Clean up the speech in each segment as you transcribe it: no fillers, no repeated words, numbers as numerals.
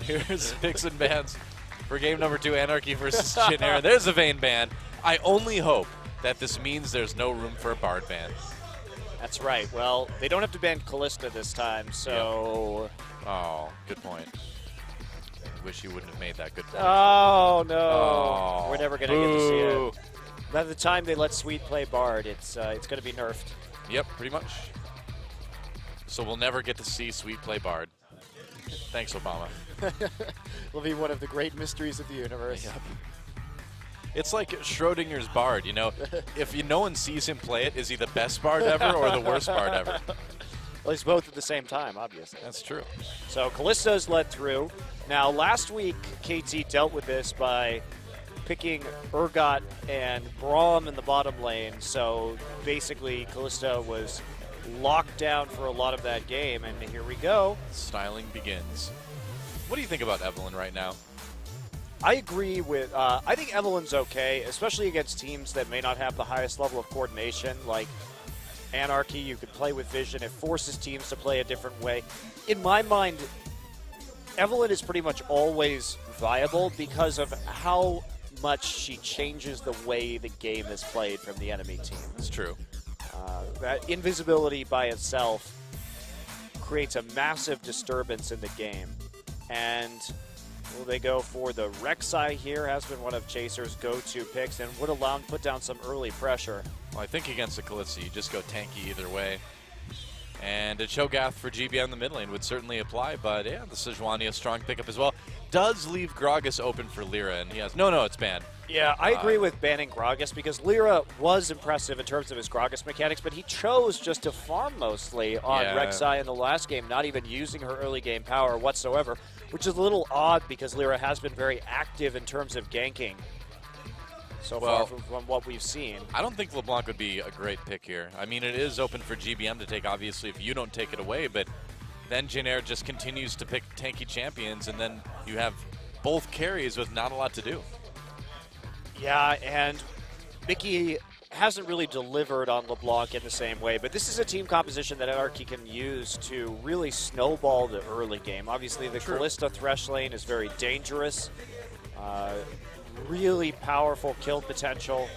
Here's picks and bans for game number 2, Anarchy versus Genera. There's a Vayne ban. I only hope that this means there's no room for a Bard ban. That's right. Well, they don't have to ban Callista this time, so... Yep. Oh, good point. I wish you wouldn't have made that good point. Oh, no. Oh, We're never going to get to see it. By the time they let Sweet play Bard, it's going to be nerfed. Yep, pretty much. So we'll never get to see Sweet play Bard. Thanks, Obama. Will be one of the great mysteries of the universe. Yep. It's like Schrodinger's Bard, you know. If no one sees him play it, is he the best Bard ever or the worst Bard ever? Well, he's both at the same time, obviously. That's true. So Callisto's led through. Now, last week, KT dealt with this by picking Urgot and Braum in the bottom lane. So basically, Callisto was locked down for a lot of that game, and here we go. Styling begins. What do you think about Evelynn right now? I agree with, I think Evelyn's okay, especially against teams that may not have the highest level of coordination, like Anarchy. You could play with Vision. It forces teams to play a different way. In my mind, Evelynn is pretty much always viable because of how much she changes the way the game is played from the enemy team. That's true. That invisibility by itself creates a massive disturbance in the game. And will they go for the Rek'Sai here? Has been one of Chaser's go-to picks and would allow him to put down some early pressure. Well, I think against the Kalista, you just go tanky either way. And a Cho'Gath for GBM in the mid lane would certainly apply, but yeah, the Sejuani a strong pickup as well. Does leave Gragas open for Lyra, and he has... No, it's banned. Yeah, I agree with banning Gragas because Lyra was impressive in terms of his Gragas mechanics, but he chose just to farm mostly on Rek'Sai in the last game, not even using her early game power whatsoever, which is a little odd because Lyra has been very active in terms of ganking so far from what we've seen. I don't think LeBlanc would be a great pick here. I mean, it is open for GBM to take, obviously, if you don't take it away, but then Jennair just continues to pick tanky champions, and then you have both carries with not a lot to do. Yeah, and Mickey hasn't really delivered on LeBlanc in the same way, but this is a team composition that Anarchy can use to really snowball the early game. Obviously, the Kalista Thresh lane is very dangerous. Really powerful kill potential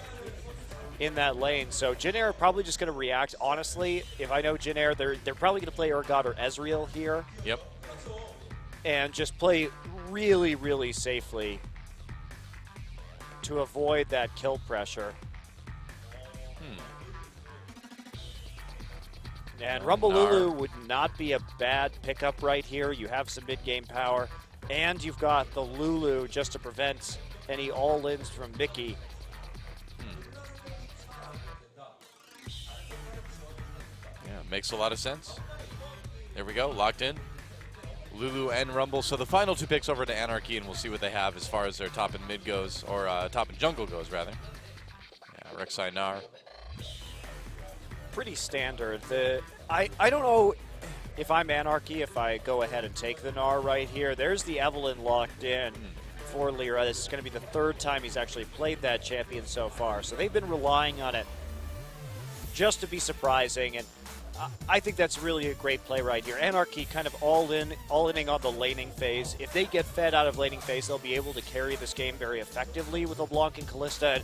in that lane. So Jennair probably just going to react. Honestly, if I know Jennair, they're probably going to play Urgot or Ezreal here. Yep. And just play really, really safely to avoid that kill pressure. And Rumble Lulu would not be a bad pickup right here. You have some mid-game power, and you've got the Lulu just to prevent any all-ins from Mickey. Yeah, makes a lot of sense. There we go, locked in. Lulu and Rumble. So the final two picks over to Anarchy, and we'll see what they have as far as their top and mid goes, or top and jungle goes, rather. Yeah, Rek'Sai Gnar. Pretty standard. I don't know if I'm Anarchy, if I go ahead and take the Gnar right here. There's the Evelynn locked in for Lyra. This is going to be the third time he's actually played that champion so far. So they've been relying on it just to be surprising, and I think that's really a great play right here. Anarchy kind of all-inning on the laning phase. If they get fed out of laning phase, they'll be able to carry this game very effectively with LeBlanc and Kalista. And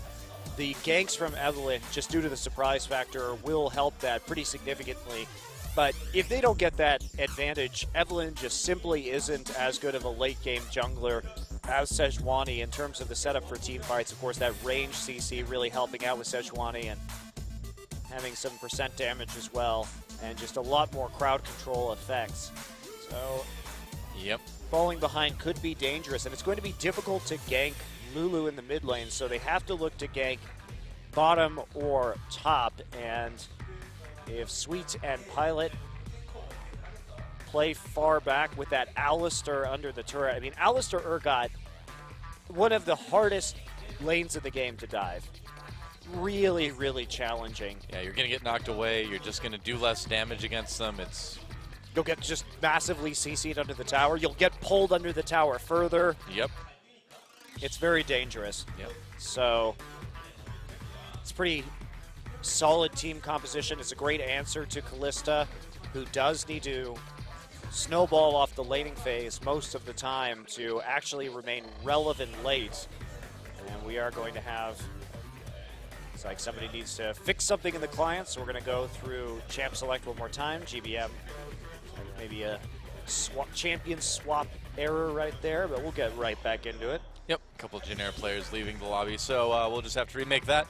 the ganks from Evelynn, just due to the surprise factor, will help that pretty significantly. But if they don't get that advantage, Evelynn just simply isn't as good of a late-game jungler as Sejuani in terms of the setup for team fights. Of course, that range CC really helping out with Sejuani and having some % damage as well, and just a lot more crowd control effects. So, falling behind could be dangerous, and it's going to be difficult to gank Lulu in the mid lane, so they have to look to gank bottom or top, and if Sweet and Pilot play far back with that Alistar under the turret, I mean, Alistar Urgot, one of the hardest lanes of the game to dive. Really, really challenging. Yeah, you're going to get knocked away. You're just going to do less damage against them. You'll get just massively CC'd under the tower. You'll get pulled under the tower further. Yep. It's very dangerous. Yep. So it's pretty solid team composition. It's a great answer to Kalista, who does need to snowball off the laning phase most of the time to actually remain relevant late. And we are going to have, it's like somebody needs to fix something in the client, so we're going to go through champ select one more time. GBM, maybe a champion swap error right there, but we'll get right back into it. Yep, a couple of Jin Air players leaving the lobby, so we'll just have to remake that.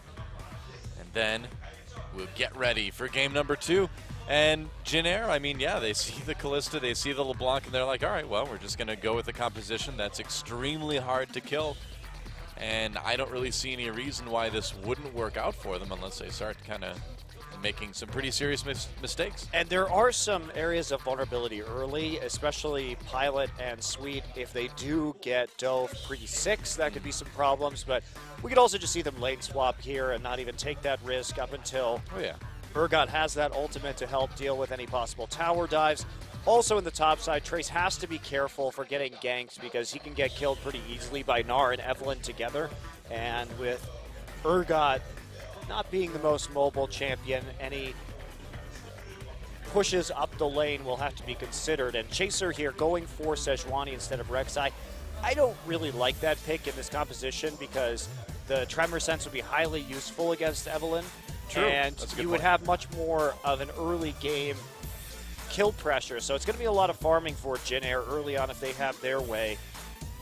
And then we'll get ready for game number 2. And Jin Air, I mean, yeah, they see the Kalista, they see the LeBlanc, and they're like, all right, well, we're just going to go with a composition that's extremely hard to kill. And I don't really see any reason why this wouldn't work out for them unless they start kind of making some pretty serious mistakes. And there are some areas of vulnerability early, especially Pilot and Sweet. If they do get dove pre-6, that could be some problems. But we could also just see them lane swap here and not even take that risk up until Urgot has that ultimate to help deal with any possible tower dives. Also in the top side, Trace has to be careful for getting ganked because he can get killed pretty easily by Gnar and Evelynn together. And with Urgot not being the most mobile champion, any pushes up the lane will have to be considered. And Chaser here going for Sejuani instead of Rek'Sai. I don't really like that pick in this composition because the Tremor Sense would be highly useful against Evelynn. True. And you would have much more of an early game kill pressure. So it's going to be a lot of farming for Jin Air early on if they have their way.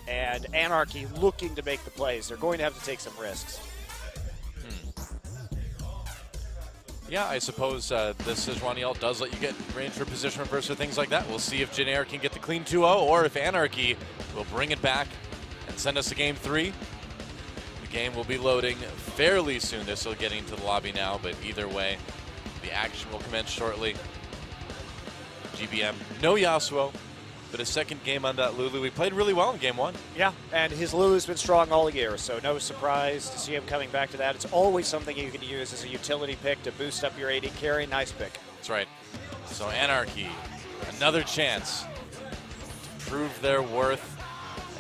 And Anarchy looking to make the plays. They're going to have to take some risks. Yeah, I suppose this Sejuani ult does let you get range for position reverse or things like that. We'll see if Jin Air can get the clean 2-0 or if Anarchy will bring it back and send us to game 3. The game will be loading fairly soon. They're still getting to the lobby now, but either way, the action will commence shortly. GBM, no Yasuo, but a second game on that Lulu. We played really well in game 1. Yeah, and his Lulu's been strong all year, so no surprise to see him coming back to that. It's always something you can use as a utility pick to boost up your AD carry. Nice pick. That's right. So Anarchy, another chance to prove their worth.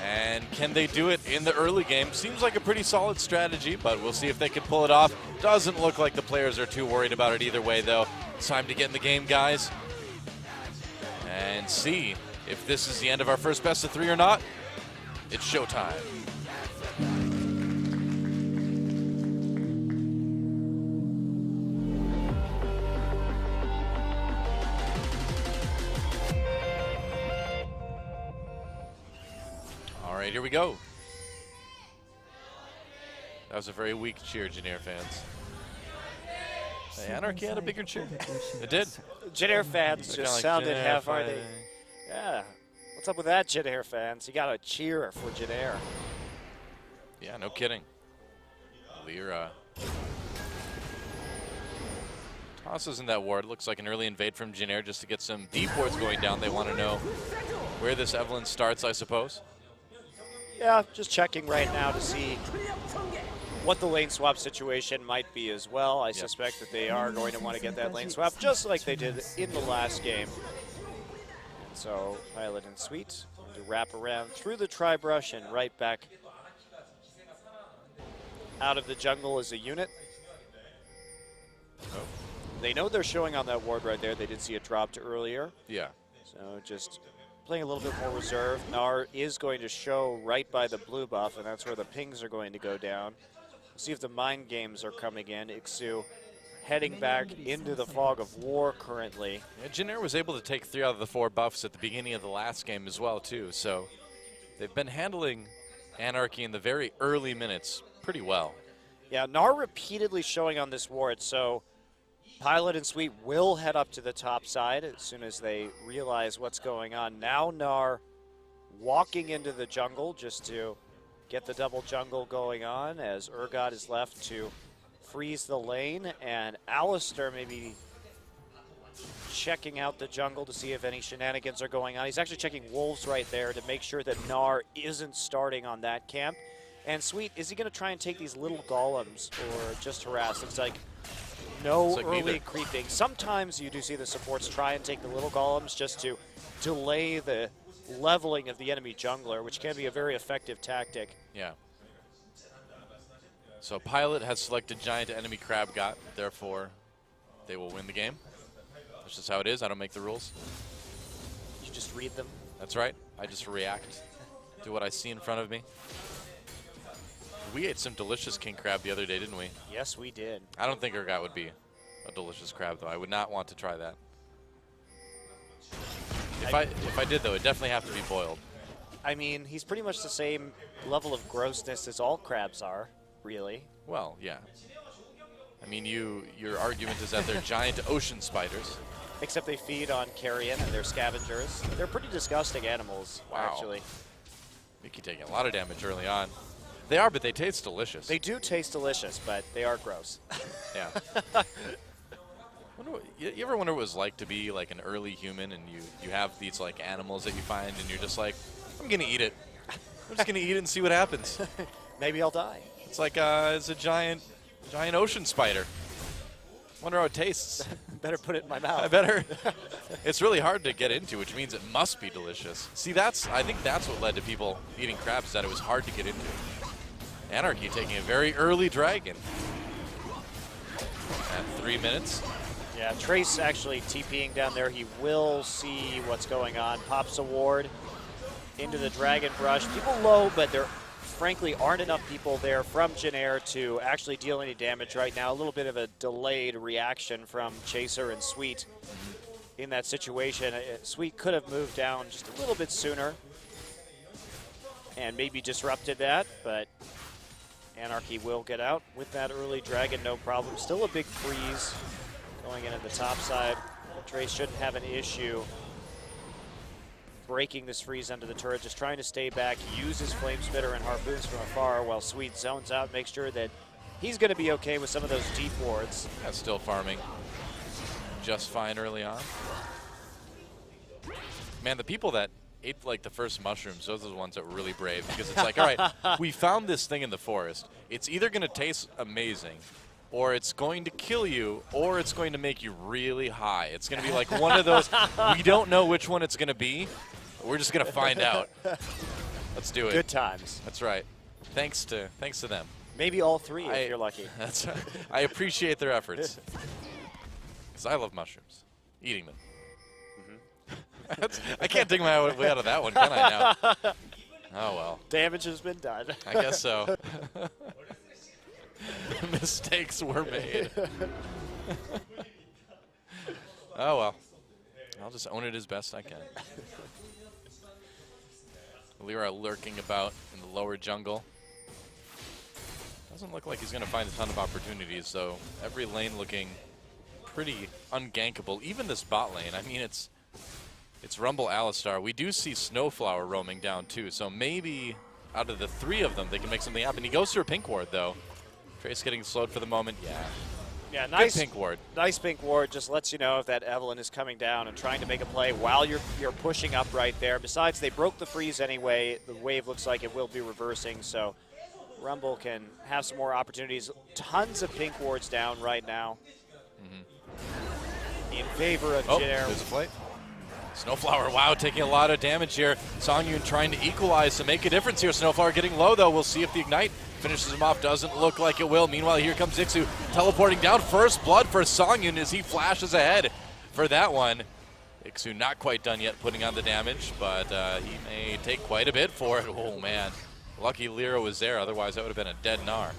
And can they do it in the early game? Seems like a pretty solid strategy, but we'll see if they can pull it off. Doesn't look like the players are too worried about it either way, though. It's time to get in the game, guys, and see if this is the end of our first best of 3 or not. It's showtime. All right, here we go. That was a very weak cheer, Jin Air fans. Anarchy had a bigger cheer. It did. Jin Air fans just like sounded Jin Air half-hearted. Yeah. What's up with that, Jin Air fans? You got to cheer for Jin Air. Yeah, no kidding. Lyra tosses in that ward. Looks like an early invade from Jin Air just to get some deep wards going down. They want to know where this Evelynn starts, I suppose. Yeah, just checking right now to see what the lane swap situation might be as well. I suspect that they are going to want to get that lane swap just like they did in the last game. And so Pilot and Sweet to wrap around through the tri-brush and right back out of the jungle as a unit. Oh. They know they're showing on that ward right there. They did see it dropped earlier. Yeah. So just playing a little bit more reserve. Gnar is going to show right by the blue buff, and that's where the pings are going to go down. We'll see if the mind games are coming in. Ixu heading back into the fog of war currently. Yeah, Jin Air was able to take 3 out of the 4 buffs at the beginning of the last game as well, too. So they've been handling Anarchy in the very early minutes pretty well. Yeah, Gnar repeatedly showing on this ward, so Pilot and Sweet will head up to the top side as soon as they realize what's going on. Now Gnar walking into the jungle just to get the double jungle going on as Urgot is left to freeze the lane, and Alistair maybe checking out the jungle to see if any shenanigans are going on. He's actually checking wolves right there to make sure that Gnar isn't starting on that camp. And Sweet, is he going to try and take these little golems or just harass? It's like no early neither. creeping. Sometimes you do see the supports try and take the little golems just to delay the leveling of the enemy jungler, which can be a very effective tactic. Yeah. So Pilot has selected Giant Enemy Crab God, therefore they will win the game. That's just how it is. I don't make the rules. just read them. That's right. I just react to what I see in front of me. We ate some delicious king crab the other day, didn't we? Yes, we did. I don't think Urgot would be a delicious crab, though. I would not want to try that. If I did, though, it'd definitely have to be boiled. I mean, he's pretty much the same level of grossness as all crabs are, really. Well, yeah. I mean, your argument is that they're giant ocean spiders. Except they feed on carrion and they're scavengers. They're pretty disgusting animals, actually. Mickey taking a lot of damage early on. They are, but they taste delicious. They do taste delicious, but they are gross. Yeah. You ever wonder what it was like to be like an early human and you have these like animals that you find and you're just like, I'm going to eat it. I'm just going to eat it and see what happens. Maybe I'll die. It's like it's a giant ocean spider. Wonder how it tastes. Better put it in my mouth. I better. It's really hard to get into, which means it must be delicious. See, I think that's what led to people eating crabs, that it was hard to get into. Anarchy taking a very early dragon at 3 minutes. Yeah, Trace actually TPing down there. He will see what's going on. Pops a ward into the Dragon Brush. People low, but there frankly aren't enough people there from Janair to actually deal any damage right now. A little bit of a delayed reaction from Chaser and Sweet in that situation. Sweet could have moved down just a little bit sooner and maybe disrupted that, but Anarchy will get out with that early dragon, no problem. Still a big freeze going in at the top side. Trace shouldn't have an issue breaking this freeze under the turret, just trying to stay back, uses Flame Spitter and Harpoons from afar while Sweet zones out, make sure that he's going to be okay with some of those deep wards. That's still farming just fine early on. Man, the people that ate like the first mushrooms, those are the ones that were really brave, because it's like, all right, we found this thing in the forest. It's either going to taste amazing, or it's going to kill you, or it's going to make you really high. It's going to be like one of those. We don't know which one it's going to be. We're just going to find out. Let's do it. Good times. That's right. Thanks to them. Maybe all three if you're lucky. That's right. I appreciate their efforts. Because I love mushrooms. Eating them. I can't dig my way out of that one, can I now? Oh, well. Damage has been done. I guess so. Mistakes were made. Oh, well. I'll just own it as best I can. Lyra lurking about in the lower jungle. Doesn't look like he's going to find a ton of opportunities, though. Every lane looking pretty ungankable. Even this bot lane. I mean, it's Rumble Alistar. We do see Snowflower roaming down, too, so maybe out of the three of them, they can make something happen. He goes through a pink ward, though. Trace getting slowed for the moment. Yeah, nice good pink ward. Nice pink ward. Just lets you know if that Evelynn is coming down and trying to make a play while you're pushing up right there. Besides, they broke the freeze anyway. The wave looks like it will be reversing, so Rumble can have some more opportunities. Tons of pink wards down right now in favor of Janair. There's a play. Snowflower, wow, taking a lot of damage here. Songyun trying to equalize to make a difference here. Snowflower getting low, though. We'll see if the Ignite finishes him off. Doesn't look like it will. Meanwhile, here comes Ixu teleporting down. First blood for Songyun as he flashes ahead for that one. Ixu not quite done yet putting on the damage, but he may take quite a bit for it. Oh, man. Lucky Lyra was there. Otherwise, that would have been a dead Gnar.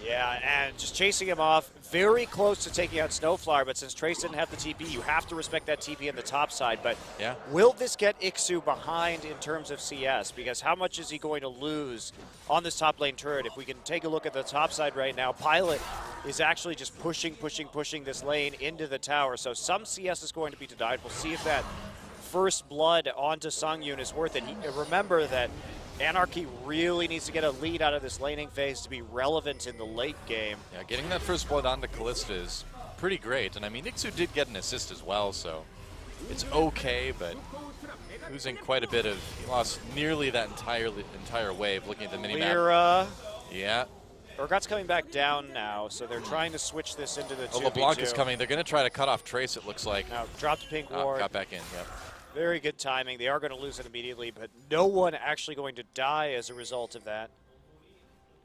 Yeah, and just chasing him off, very close to taking out Snowflower, but since Trace didn't have the TP, you have to respect that TP in the top side. But yeah, will this get Ixu behind in terms of CS? Because how much is he going to lose on this top lane turret? If we can take a look at the top side right now, Pilot is actually just pushing this lane into the tower. So some CS is going to be denied. We'll see if that first blood onto Songyun is worth it. Remember that Anarchy really needs to get a lead out of this laning phase to be relevant in the late game. Yeah, getting that first blood onto Callista is pretty great. And I mean, Ixu did get an assist as well, so it's okay, but losing quite a bit of, he lost nearly that entire wave looking at the minimap. Lyra. Yeah. Urgot's coming back down now, so they're trying to switch this into the 2v2. LeBlanc is coming. They're going to try to cut off Trace, it looks like. Now, dropped pink ward. Got back in, yep. Very good timing. They are going to lose it immediately, but no one actually going to die as a result of that.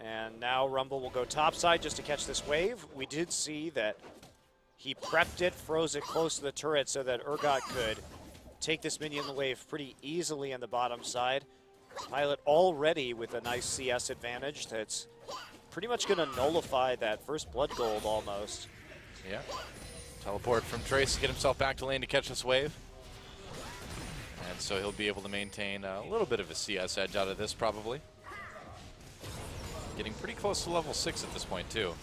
And now Rumble will go topside just to catch this wave. We did see that he prepped it, froze it close to the turret so that Urgot could take this minion wave pretty easily on the bottom side. Pilot already with a nice CS advantage that's pretty much going to nullify that first blood gold almost. Yeah. Teleport from Trace to get himself back to lane to catch this wave. And so he'll be able to maintain a little bit of a CS edge out of this probably. Getting pretty close to level 6 at this point too.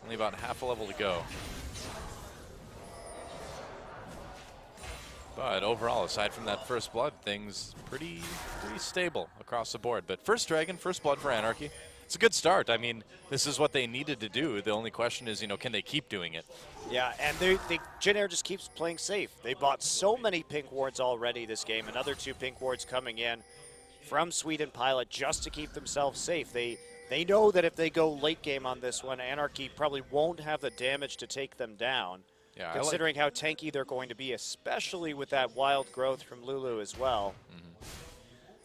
Only about half a level to go. But overall, aside from that first blood, things pretty stable across the board. But first dragon, first blood for Anarchy. It's a good start. I mean, this is what they needed to do. The only question is, can they keep doing it? Yeah, and Jin Air just keeps playing safe. They bought so many pink wards already this game. Another 2 pink wards coming in from Sweden Pilot just to keep themselves safe. They know that if they go late game on this one, Anarchy probably won't have the damage to take them down. Yeah, considering how tanky they're going to be, especially with that wild growth from Lulu as well.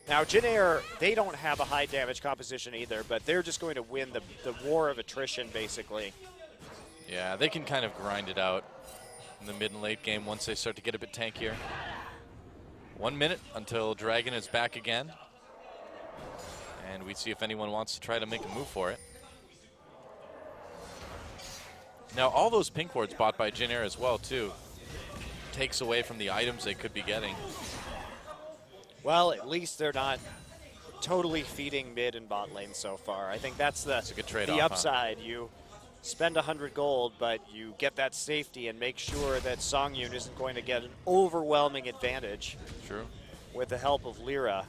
Now, Jin Air, they don't have a high damage composition either, but they're just going to win the war of attrition, basically. Yeah, they can kind of grind it out in the mid and late game once they start to get a bit tankier. 1 minute until Dragon is back again. And we see if anyone wants to try to make a move for it. Now, all those pink wards bought by Jin Air as well, too, takes away from the items they could be getting. Well, at least they're not totally feeding mid and bot lane so far. I think that's a good trade-off, the upside. Huh? You spend 100 gold, but you get that safety and make sure that Songyun isn't going to get an overwhelming advantage. True. With the help of Lyra.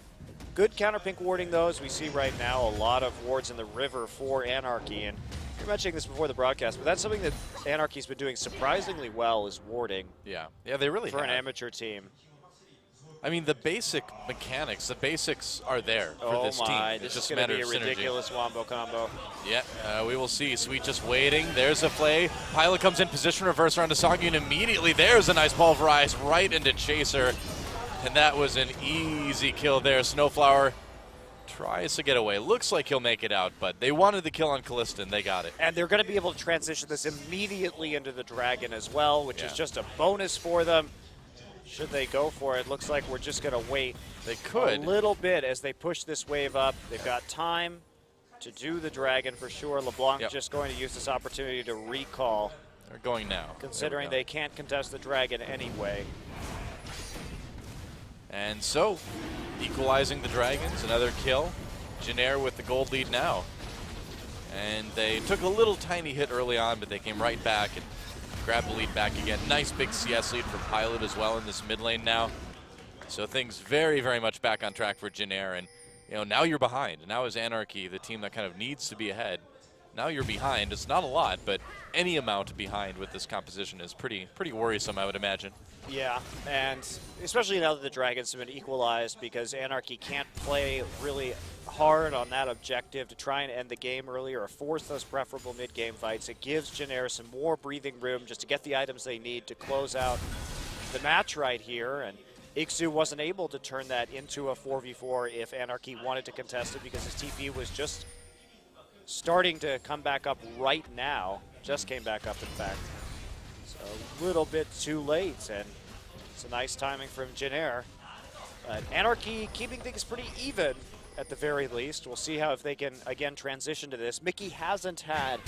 Good counter pink warding, though, as we see right now. A lot of wards in the river for Anarchy. And you're mentioning this before the broadcast, but that's something that Anarchy's been doing surprisingly well is warding. Yeah, they really have. For an amateur team. I mean, the basic mechanics, the basics are there for this team. It's just going to be a ridiculous wombo combo. Yeah, we will see. Sweet just waiting. There's a play. Pilot comes in position, reverse around to Songyun immediately. There's a nice pulverize right into Chaser. And that was an easy kill there. Snowflower tries to get away. Looks like he'll make it out, but they wanted the kill on Callista, and they got it. And they're going to be able to transition this immediately into the Dragon as well, which is just a bonus for them. Should they go for it? Looks like we're just going to wait a little bit as they push this wave up. They've got time to do the Dragon for sure. LeBlanc just going to use this opportunity to recall. They're going now. Considering they can't contest the Dragon anyway. And so, equalizing the Dragons, another kill. Jin Air with the gold lead now. And they took a little tiny hit early on, but they came right back and grabbed the lead back again. Nice big CS lead for Pilot as well in this mid lane now. So things very, very much back on track for Jin Air. And now you're behind. Now is Anarchy, the team that kind of needs to be ahead. Now you're behind. It's not a lot, but any amount behind with this composition is pretty worrisome, I would imagine. Yeah, and especially now that the Dragons have been equalized, because Anarchy can't play really hard on that objective to try and end the game earlier or force those preferable mid-game fights. It gives Jin Air some more breathing room just to get the items they need to close out the match right here. And Ixu wasn't able to turn that into a 4v4 if Anarchy wanted to contest it, because his TP was just starting to come back up right now. Just came back up, in fact. So a little bit too late, and it's a nice timing from Jin Air. But Anarchy keeping things pretty even at the very least. We'll see how if they can, again, transition to this. Mickey hasn't had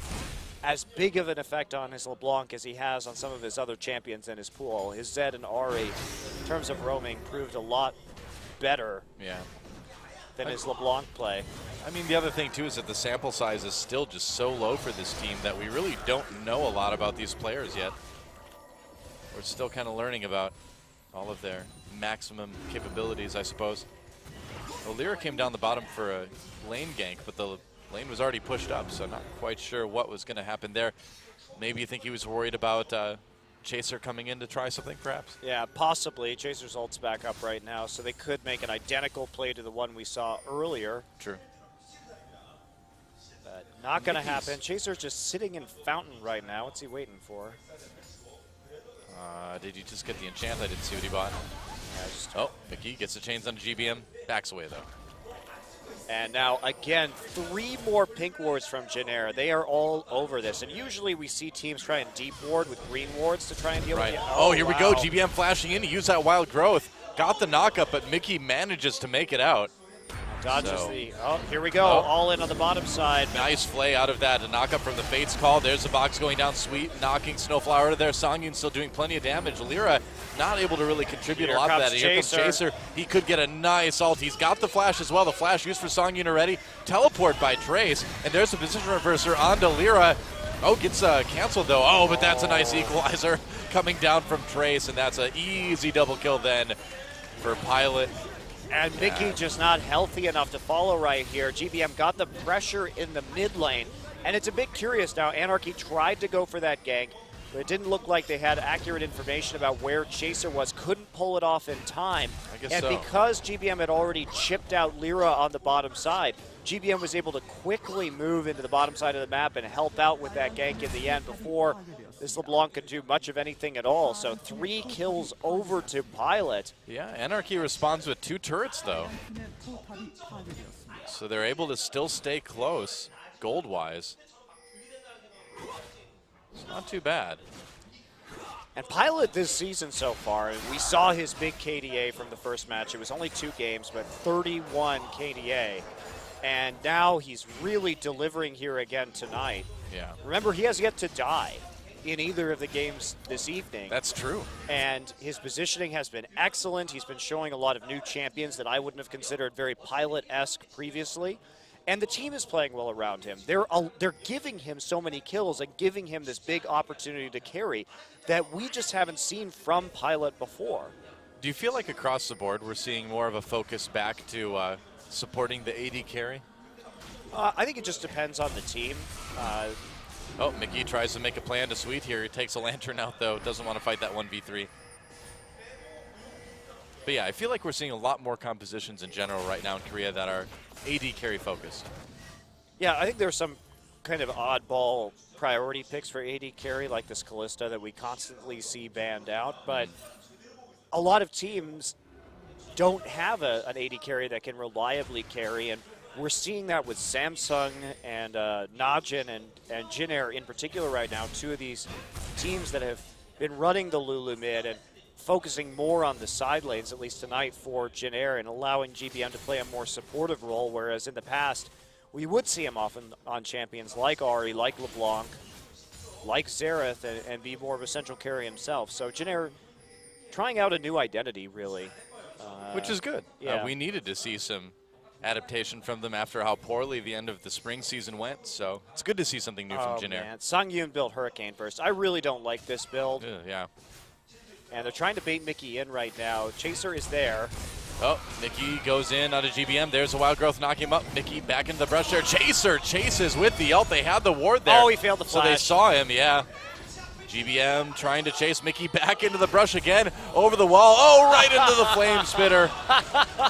as big of an effect on his LeBlanc as he has on some of his other champions in his pool. His Zed and Ahri, in terms of roaming, proved a lot better than his LeBlanc play. I mean, the other thing, too, is that the sample size is still just so low for this team that we really don't know a lot about these players yet. We're still kind of learning about all of their maximum capabilities, I suppose. Well, Lyra came down the bottom for a lane gank, but the lane was already pushed up, so not quite sure what was going to happen there. Maybe you think he was worried about Chaser coming in to try something, perhaps? Yeah, possibly. Chaser's ult's back up right now, so they could make an identical play to the one we saw earlier. True. But not going to happen. Chaser's just sitting in Fountain right now. What's he waiting for? Did you just get the enchant? I didn't see what he bought. Oh, Mickey gets the chains on GBM. Backs away, though. And now, again, 3 more pink wards from Jin Air. They are all over this. And usually we see teams try and deep ward with green wards to try and deal with it. Oh, here we go. GBM flashing in to use that wild growth. got the knockup, but Mickey manages to make it out. Dodges here we go, all in on the bottom side. Nice play out of that, a knockup from the Fates call. There's the box going down, sweet, knocking Snowflower out of there. Songyun still doing plenty of damage. Lyra not able to really contribute a lot to that. Here comes Chaser. He could get a nice ult. He's got the flash as well. The flash used for Songyun already. Teleport by Trace, and there's a position reverser onto Lyra. Oh, gets canceled though. Oh, but that's a nice equalizer coming down from Trace, and that's an easy double kill then for Pilot. And Mickey just not healthy enough to follow right here. GBM got the pressure in the mid lane, and it's a bit curious now. Anarchy tried to go for that gank, but it didn't look like they had accurate information about where Chaser was. Couldn't pull it off in time. And because GBM had already chipped out Lyra on the bottom side, GBM was able to quickly move into the bottom side of the map and help out with that gank in the end before this LeBlanc could do much of anything at all. So 3 kills over to Pilot. Yeah, Anarchy responds with 2 turrets though. So they're able to still stay close, gold-wise. It's not too bad. And Pilot this season so far, we saw his big KDA from the first match. It was only 2 games, but 31 KDA. And now he's really delivering here again tonight. Yeah. Remember, he has yet to die in either of the games this evening. That's true. And his positioning has been excellent. He's been showing a lot of new champions that I wouldn't have considered very Pilot-esque previously. And the team is playing well around him. They're giving him so many kills and giving him this big opportunity to carry that we just haven't seen from Pilot before. Do you feel like across the board we're seeing more of a focus back to supporting the AD carry? I think it just depends on the team. Oh, Mickey tries to make a plan to sweet here. He takes a lantern out, though. Doesn't want to fight that 1v3. But yeah, I feel like we're seeing a lot more compositions in general right now in Korea that are AD carry focused. Yeah, I think there's some kind of oddball priority picks for AD carry, like this Kalista that we constantly see banned out. But a lot of teams don't have an AD carry that can reliably carry, and we're seeing that with Samsung and Najin and Jinair in particular right now, 2 of these teams that have been running the Lulu mid and focusing more on the side lanes, at least tonight for Jinair, and allowing GBM to play a more supportive role, whereas in the past we would see him often on champions like Ahri, like LeBlanc, like Xerath, and be more of a central carry himself. So Jinair trying out a new identity, really. Which is good. Yeah. We needed to see some adaptation from them after how poorly the end of the spring season went, so it's good to see something new from Jinair. Man. Songyun built Hurricane first. I really don't like this build. Yeah. And they're trying to bait Mickey in right now. Chaser is there. Oh, Mickey goes in out of GBM. There's a Wild Growth knocking him up. Mickey back into the brush there. Chaser chases with the ult. They had the ward there. Oh, he failed the flash. So they saw him, yeah. GBM trying to chase Mickey back into the brush again, over the wall. Oh, right into the flame spitter.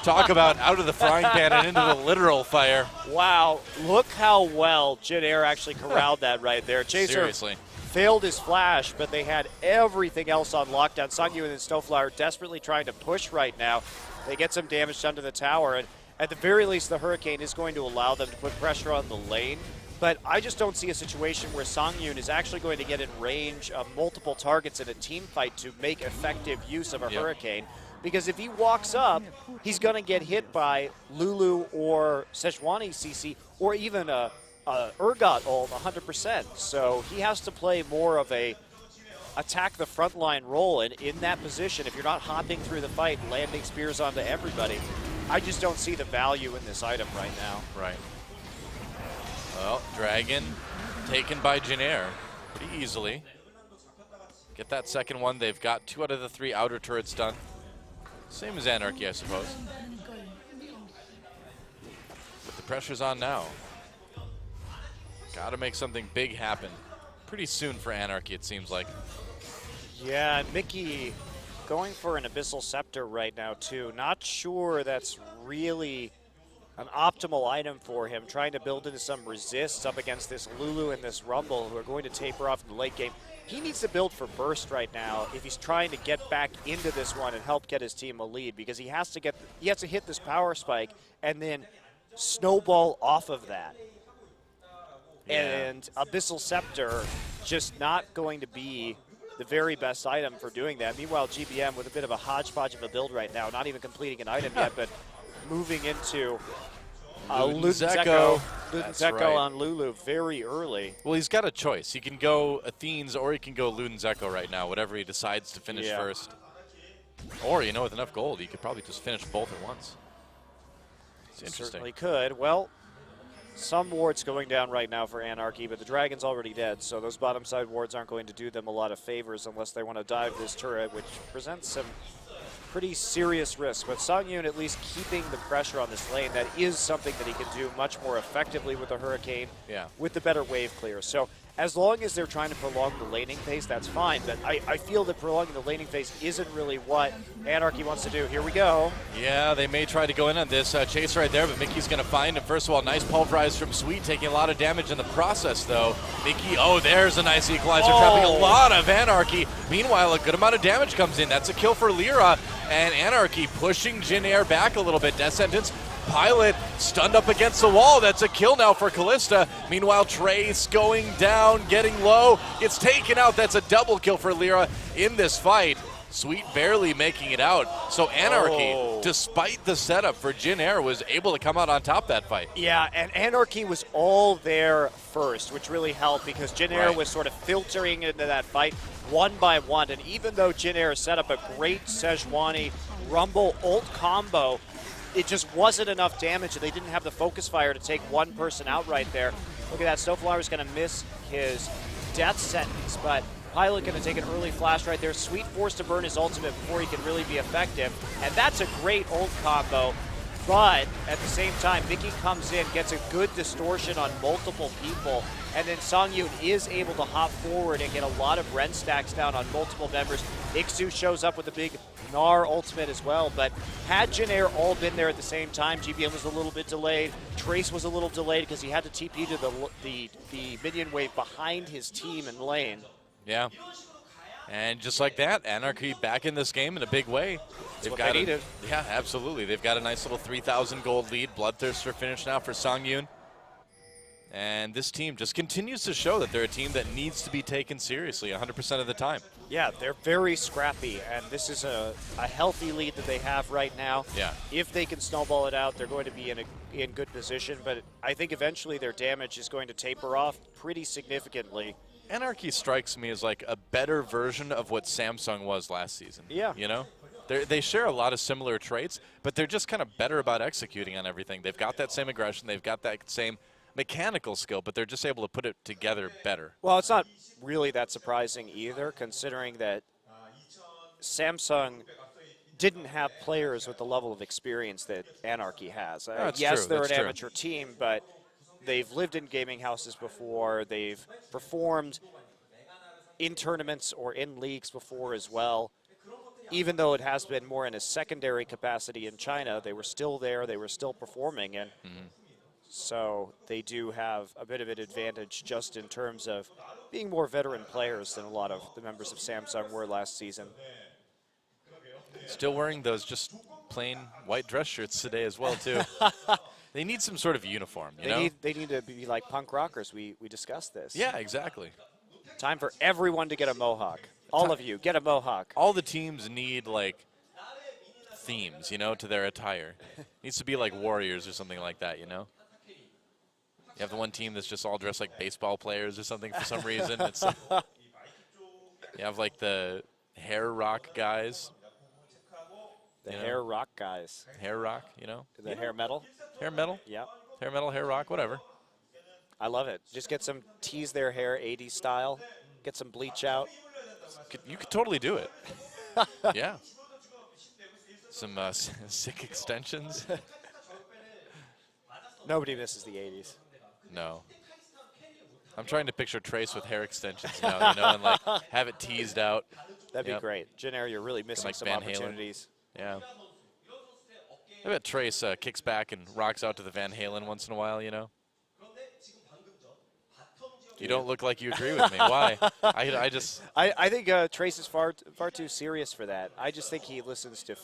Talk about out of the frying pan and into the literal fire. Wow, look how well Jinair actually corralled that right there. Chaser Seriously failed his flash, but they had everything else on lockdown. Songyun and Snowflower desperately trying to push right now. They get some damage done to the tower, and at the very least, the Hurricane is going to allow them to put pressure on the lane. But I just don't see a situation where Songyun is actually going to get in range of multiple targets in a team fight to make effective use of a Hurricane. Because if he walks up, he's going to get hit by Lulu or Sejuani CC or even a Urgot ult 100%. So he has to play more of a attack the front line role. And in that position, if you're not hopping through the fight and landing spears onto everybody, I just don't see the value in this item right now. Right. Well, Dragon taken by Jinair pretty easily. Get that second one. They've got 2 out of the 3 outer turrets done. Same as Anarchy, I suppose. But the pressure's on now. Got to make something big happen pretty soon for Anarchy, it seems like. Yeah, and Mickey going for an Abyssal Scepter right now, too. Not sure that's really an optimal item for him, trying to build into some resists up against this Lulu and this Rumble, who are going to taper off in the late game. He needs to build for burst right now if he's trying to get back into this one and help get his team a lead, because he has to hit this power spike and then snowball off of that. Yeah. And Abyssal Scepter just not going to be the very best item for doing that. Meanwhile, GBM with a bit of a hodgepodge of a build right now, not even completing an item yet, but moving into Luden Zeko. Luden Zeko on Lulu very early. Well, he's got a choice. He can go Athenes or he can go Luden Zeko right now, whatever he decides to finish first. Or, you know, with enough gold, he could probably just finish both at once. It's interesting. Certainly could. Well, some wards going down right now for Anarchy, but the Dragon's already dead, so those bottom side wards aren't going to do them a lot of favors unless they want to dive this turret, which presents some pretty serious risk. But Songyun at least keeping the pressure on this lane. That is something that he can do much more effectively with the Hurricane, with the better wave clear. So as long as they're trying to prolong the laning phase, that's fine. But I feel that prolonging the laning phase isn't really what Anarchy wants to do. Here we go. Yeah, they may try to go in on this chase right there, but Mickey's going to find him. First of all, nice pulverize from Sweet, taking a lot of damage in the process, though. Mickey, there's a nice equalizer, trapping a lot of Anarchy. Meanwhile, a good amount of damage comes in. That's a kill for Lyra, and Anarchy pushing Jin Air back a little bit. Death Sentence. Pilot stunned up against the wall. That's a kill now for Callista. Meanwhile, Trace going down, getting low. Gets taken out. That's a double kill for Lyra in this fight. Sweet barely making it out. So Anarchy, despite the setup for Jin Air, was able to come out on top that fight. Yeah, and Anarchy was all there first, which really helped because Jin Air was sort of filtering into that fight one by one. And even though Jin Air set up a great Sejuani Rumble ult combo, it just wasn't enough damage, and they didn't have the focus fire to take one person out right there. Look at that, Snowflower's going to miss his death sentence, but Pilot going to take an early flash right there. Sweet forced to burn his ultimate before he can really be effective, and that's a great ult combo. But at the same time, Mickey comes in, gets a good distortion on multiple people, and then Songyun is able to hop forward and get a lot of Ren stacks down on multiple members. Ixu shows up with a big Gnar ultimate as well, but had Jin Air all been there at the same time, GBM was a little bit delayed. Trace was a little delayed because he had to TP to the minion wave behind his team in lane. Yeah. And just like that, Anarchy back in this game in a big way. They've got it. Yeah, absolutely. They've got a nice little 3,000 gold lead. Bloodthirster finish now for Songyun. And this team just continues to show that they're a team that needs to be taken seriously 100% of the time. Yeah, they're very scrappy, and this is a healthy lead that they have right now. Yeah. If they can snowball it out, they're going to be in good position, but I think eventually their damage is going to taper off pretty significantly. Anarchy strikes me as like a better version of what Samsung was last season. Yeah. You know? They share a lot of similar traits, but they're just kind of better about executing on everything. They've got that same aggression. They've got that same mechanical skill, but they're just able to put it together better. Well, it's not really that surprising either, considering that Samsung didn't have players with the level of experience that Anarchy has. Yes, they're an amateur team, but they've lived in gaming houses before. They've performed in tournaments or in leagues before as well. Even though it has been more in a secondary capacity in China, they were still there. They were still performing, and so they do have a bit of an advantage just in terms of being more veteran players than a lot of the members of Samsung were last season. Still wearing those just plain white dress shirts today as well, too. They need some sort of uniform, you know? They need to be like punk rockers. We discussed this. Yeah, exactly. Time for everyone to get a mohawk. All of you, get a mohawk. All the teams need, like, themes, you know, to their attire. Needs to be like Warriors or something like that, you know? You have the one team that's just all dressed like baseball players or something for some reason. It's you have, like, the hair rock guys. The hair rock guys. Hair rock, you know? The hair metal? Hair metal? Yeah. Hair metal, hair rock, whatever. I love it. Just get some tease their hair 80s style. Get some bleach out. You could totally do it. Yeah. Some sick extensions. Nobody misses the 80s. No. I'm trying to picture Trace with hair extensions now, you know, and like have it teased out. That'd be great. Jin Air, you're really missing like some Van opportunities. Yeah. I bet Trace kicks back and rocks out to the Van Halen once in a while, you know? You don't look like you agree with me. Why? I think Trace is far too serious for that. I just think he listens to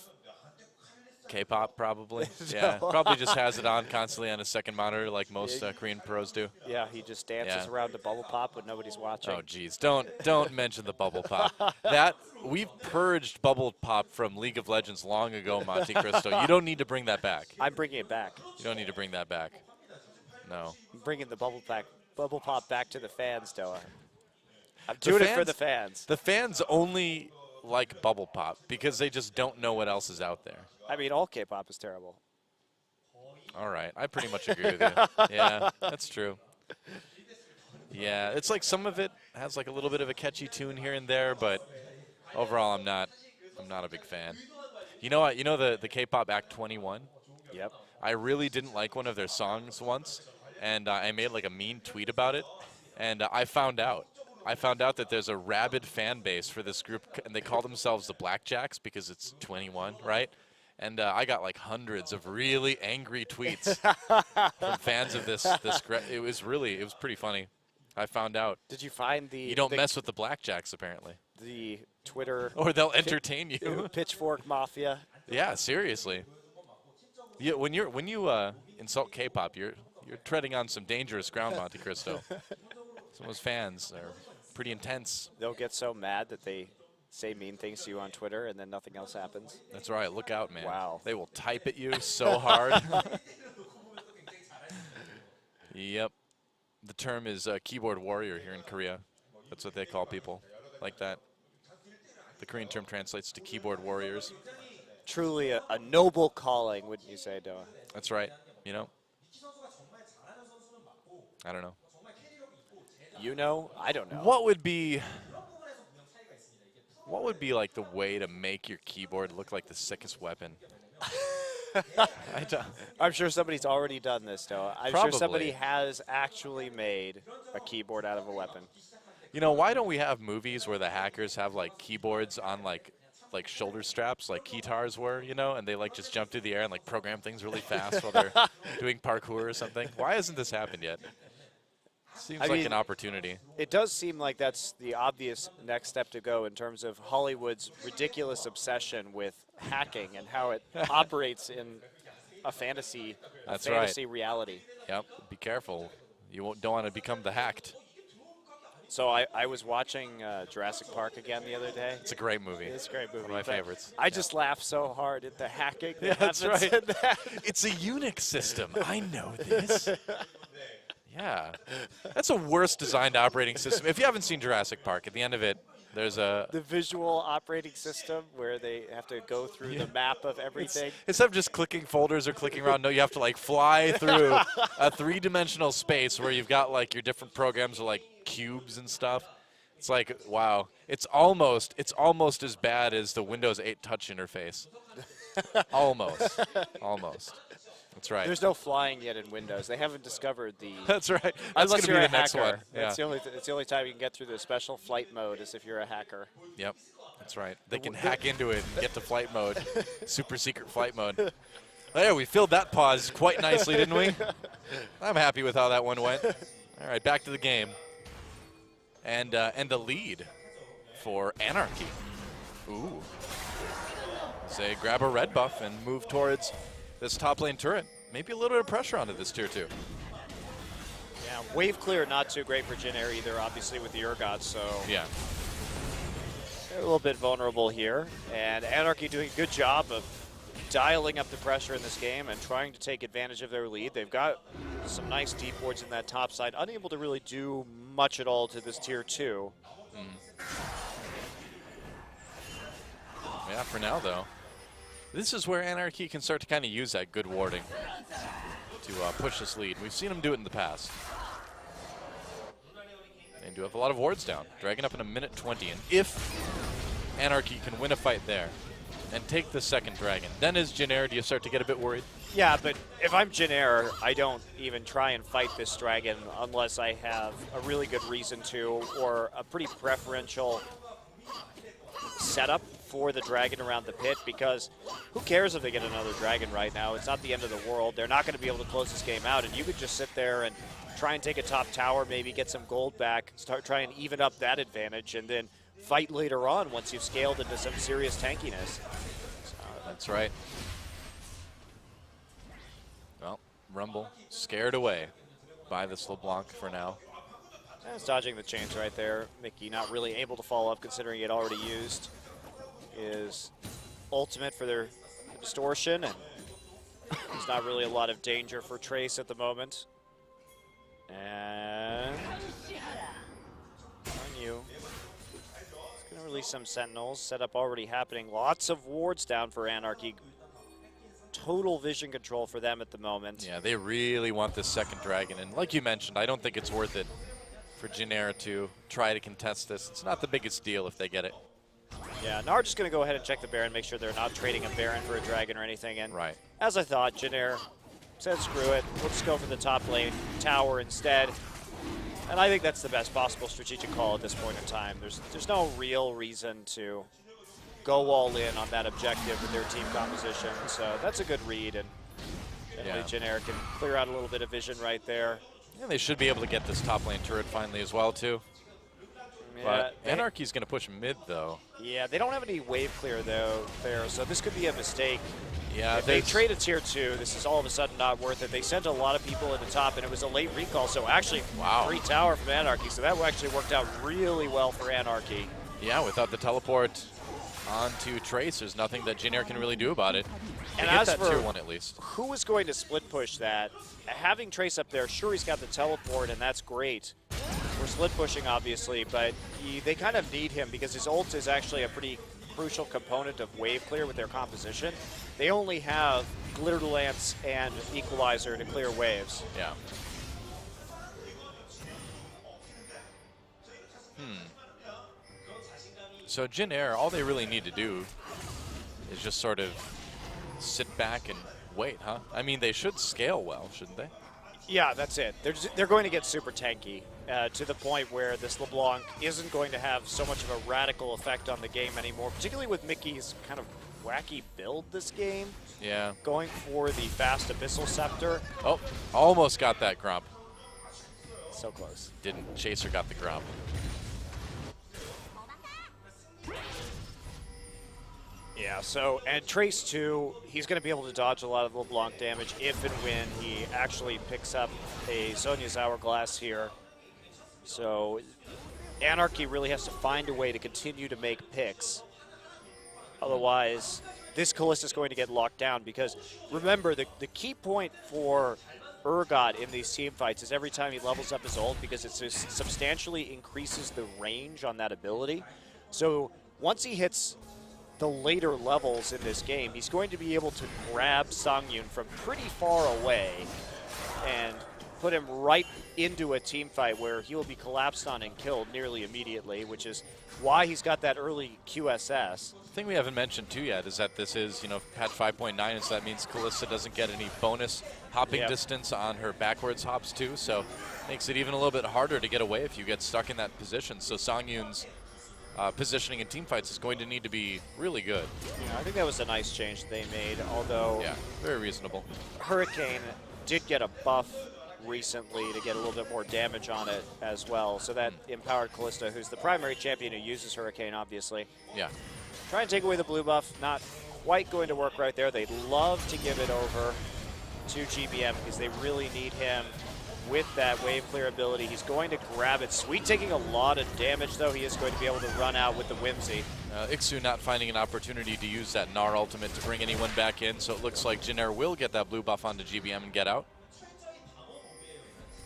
K-pop, probably. Yeah, probably just has it on constantly on his second monitor, like most Korean pros do. Yeah, he just dances around to bubble pop when nobody's watching. Oh, geez, don't mention the bubble pop. That we've purged bubble pop from League of Legends long ago, Monte Cristo. You don't need to bring that back. I'm bringing it back. You don't need to bring that back. No. I'm bringing the bubble pop back to the fans, Doa. I'm doing it for the fans. The fans only like bubble pop because they just don't know what else is out there. I mean, all K-pop is terrible. All right, I pretty much agree with you. Yeah, that's true. Yeah, it's like some of it has like a little bit of a catchy tune here and there, but overall, I'm not a big fan. You know what? You know the K-pop Act 21? Yep. I really didn't like one of their songs once, and I made like a mean tweet about it, and I found out that there's a rabid fan base for this group, and they call themselves the Blackjacks because it's 21, right? And I got like hundreds of really angry tweets from fans of this. It was pretty funny. I found out. Did you find you don't mess with the Blackjacks apparently? The Twitter or they'll entertain you. Pitchfork Mafia. Yeah, seriously. Yeah, when you insult K-pop, you're treading on some dangerous ground, Monte Cristo. Some of those fans are pretty intense. They'll get so mad that they say mean things to you on Twitter, and then nothing else happens. That's right. Look out, man. Wow. They will type at you so hard. Yep. The term is keyboard warrior here in Korea. That's what they call people like that. The Korean term translates to keyboard warriors. Truly a noble calling, wouldn't you say, Doa? That's right. You know? I don't know. You know? I don't know. What would be like the way to make your keyboard look like the sickest weapon? I'm sure somebody's already done this, Doa. I'm Probably. sure somebody has actually made a keyboard out of a weapon. You know, why don't we have movies where the hackers have like keyboards on like shoulder straps like guitars were, you know, and they like just jump through the air and like program things really fast while they're doing parkour or something? Why hasn't this happened yet? Seems like an opportunity. It does seem like that's the obvious next step to go in terms of Hollywood's ridiculous obsession with hacking and how it operates in a fantasy reality. Yep. Be careful. You don't want to become the hacked. So I was watching Jurassic Park again the other day. It's a great movie. It's a great movie. One of my favorites. I just laugh so hard at the hacking. Yeah, that's right. It's a Unix system. I know this. Yeah. That's a worse designed operating system. If you haven't seen Jurassic Park, at the end of it, there's the visual operating system where they have to go through the map of everything. Instead of just clicking folders or clicking around, no, you have to like fly through a three-dimensional space where you've got like your different programs or like cubes and stuff. It's like, wow. It's almost as bad as the Windows 8 touch interface. Almost. Almost. That's right. There's no flying yet in Windows. They haven't discovered the. That's right. That's going to be the next one. It's the only time you can get through the special flight mode is if you're a hacker. Yep. That's right. They can hack into it and get to flight mode, super secret flight mode. There, we filled that pause quite nicely, didn't we? I'm happy with how that one went. All right, back to the game. And the lead for Anarchy. Ooh. Say grab a red buff and move towards this top lane turret. Maybe a little bit of pressure onto this tier 2. Yeah, wave clear not too great for Jin Air either, obviously with the Urgot, so yeah, they're a little bit vulnerable here. And Anarchy doing a good job of dialing up the pressure in this game and trying to take advantage of their lead. They've got some nice deep wards in that top side, unable to really do much at all to this tier 2. Yeah, for now though. This is where Anarchy can start to kind of use that good warding to push this lead. We've seen them do it in the past. They do have a lot of wards down. Dragon up in a minute 20. And if Anarchy can win a fight there and take the second dragon, then as Jin Air, do you start to get a bit worried? Yeah, but if I'm Jin Air, I don't even try and fight this dragon unless I have a really good reason to or a pretty preferential setup for the dragon around the pit, because who cares if they get another dragon right now? It's not the end of the world. They're not going to be able to close this game out, and you could just sit there and try and take a top tower, maybe get some gold back, try and even up that advantage, and then fight later on once you've scaled into some serious tankiness. That's right. Rumble scared away by this LeBlanc for now. He's dodging the chains right there. Mickey not really able to follow up considering he had already used his ultimate for their distortion, and there's not really a lot of danger for Trace at the moment. And on you. He's going to release some Sentinels. Setup already happening. Lots of wards down for Anarchy. Total vision control for them at the moment. Yeah, they really want this second dragon, and like you mentioned, I don't think it's worth it for Jinair to try to contest this. It's not the biggest deal if they get it. Yeah, Nar just going to go ahead and check the Baron, make sure they're not trading a Baron for a dragon or anything. And right. As I thought, Jinair said screw it. We'll just go for the top lane tower instead. And I think that's the best possible strategic call at this point in time. There's no real reason to go all in on that objective with their team composition. So that's a good read, and Jinair can clear out a little bit of vision right there. Yeah, they should be able to get this top lane turret finally as well, too. Yeah, but Anarchy's going to push mid, though. Yeah, they don't have any wave clear, though, there, so this could be a mistake. Yeah, if they trade a tier 2, this is all of a sudden not worth it. They sent a lot of people in the top, and it was a late recall, so actually free tower from Anarchy, so that actually worked out really well for Anarchy. Yeah, without the teleport onto Trace, there's nothing that Jinair can really do about it. And as for tier 1 at least. Who is going to split push that? Having Trace up there, sure, he's got the teleport, and that's great. We're split pushing, obviously, but they kind of need him because his ult is actually a pretty crucial component of wave clear with their composition. They only have Glitter Lance and Equalizer to clear waves. Yeah. So Jinair, all they really need to do is just sort of sit back and wait, huh? I mean, they should scale well, shouldn't they? Yeah, that's it. They're going to get super tanky to the point where this LeBlanc isn't going to have so much of a radical effect on the game anymore, particularly with Mickey's kind of wacky build this game. Yeah. Going for the fast Abyssal Scepter. Oh, almost got that Grump. So close. Didn't. Chaser got the Grump. Yeah, so, and Trace too, he's going to be able to dodge a lot of LeBlanc damage if and when he actually picks up a Zhonya's Hourglass here. So, Anarchy really has to find a way to continue to make picks. Otherwise, this Kallista's going to get locked down because, remember, the key point for Urgot in these team fights is every time he levels up his ult because it substantially increases the range on that ability. So, once he hits the later levels in this game, he's going to be able to grab Songyun from pretty far away and put him right into a team fight where he will be collapsed on and killed nearly immediately, which is why he's got that early QSS. The thing we haven't mentioned too yet is that this is, patch 5.9, and so that means Kalista doesn't get any bonus hopping distance on her backwards hops too, so makes it even a little bit harder to get away if you get stuck in that position. So Songyun's positioning in teamfights is going to need to be really good. Yeah, I think that was a nice change they made, although very reasonable. Hurricane did get a buff recently to get a little bit more damage on it as well, so that empowered Kalista, who's the primary champion who uses Hurricane, obviously. Yeah. Try and take away the blue buff, not quite going to work right there. They'd love to give it over to GBM because they really need him with that wave clear ability. He's going to grab it. Sweet taking a lot of damage, though. He is going to be able to run out with the Whimsy. Ixu not finding an opportunity to use that Gnar ultimate to bring anyone back in, so it looks like Jinair will get that blue buff onto GBM and get out.